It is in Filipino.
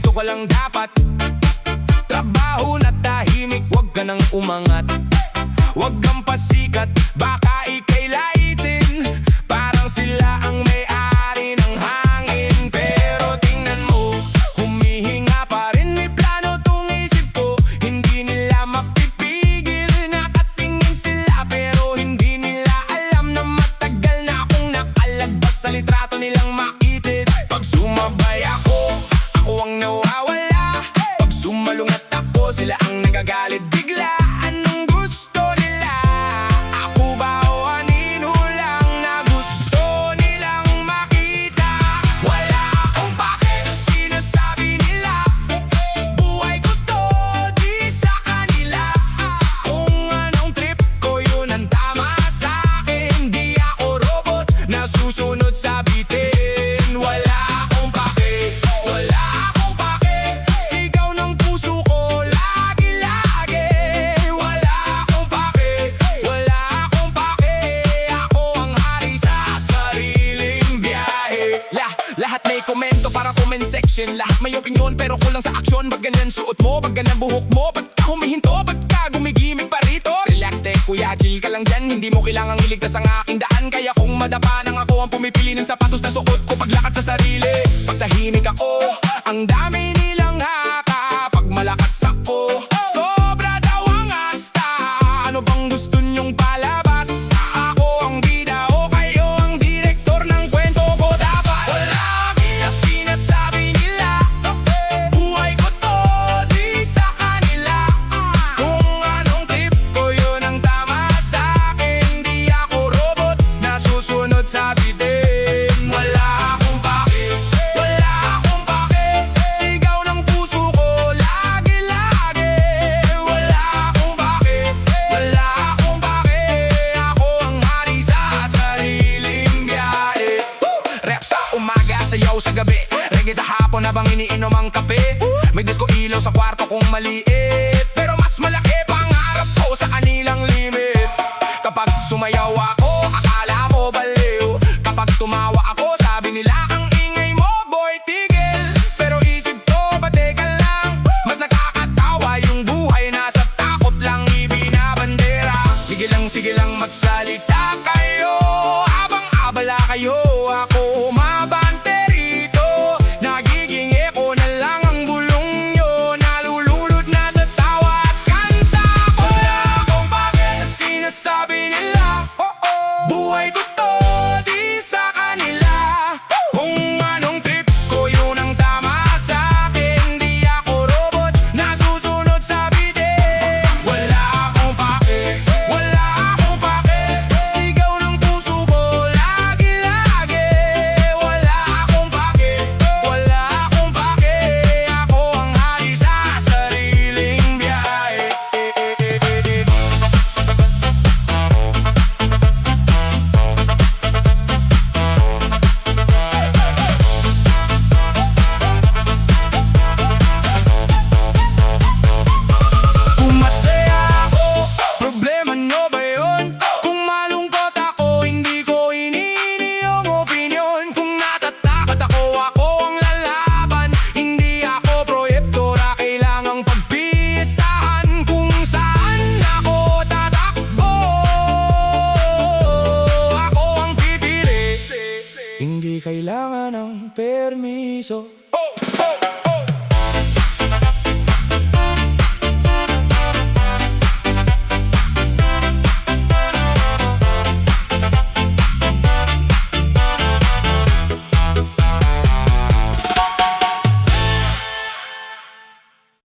dito ka lang dapat. Trabaho na tahimik, wag ka nang umangat. Wag kang pasikat, baka ika'y laitin. Parang sila ang may-ari ng hangin. Pero tingnan mo, humihinga pa rin. May plano tong isip ko, hindi nila mapipigil. Nakatingin sila pero hindi nila alam na matagal na akong nakalagpas sa litrato nilang makitid. Pag sumabay ako, ako ang nawawala. Pag sumalungat ako, sila ang nagagalit bigla. Anong gusto nila? Ako ba o anino lang na gusto nilang makita? Wala akong pake sa sinasabi nila. Buhay ko to, di sa kanila. Kung anong trip ko, yun ang tama sa'kin. Di ako robot na susunod sa bitin. Wala akong pake, wala akong pake. Sigaw ng puso ko lagi-lagi. Wala akong pake, wala akong pake. Ako ang hari sa sariling biyahe. Lahat may komento para comment section. Lahat may opinion pero kulang sa aksyon. Ba't ganyan suot mo? Ba't ganyan buhok mo? Ba't ka humihinto? Ba't ka gumigimik pa rito? Relax de kuya, chill ka lang dyan. Hindi mo kailangang iligtas ang aking daan. Kaya kung madapa nang ako ang pumipili ng sapatos na suot ko paglakad sa sarili. Pag tahimik ako, ang dami nilang haka. Pag malakas ako, sobra daw ang asta. Ano bang gusto nyong palabas? Ako ang bida o kayo ang direktor ng kwento ko dapat? Wala sa sinasabi nila. Buhay ko to, di sa kanila. Kung anong trip ko, yun ang tama sa'kin. Di ako robot na susunod sa bitin. Wala akong pake, wala akong pake. Sigaw ng puso ko lagi-lagi. Wala akong pake, wala akong pake. Ako ang hari sa sariling biyahe. Rap sa umaga, sayaw sa gabi. Reggae sa hapon habang iniinom ang kape. May disco ilaw sa kwarto kong maliit. Pero mas malaki pangarap ko sa kanilang limit. Kapag sumayaw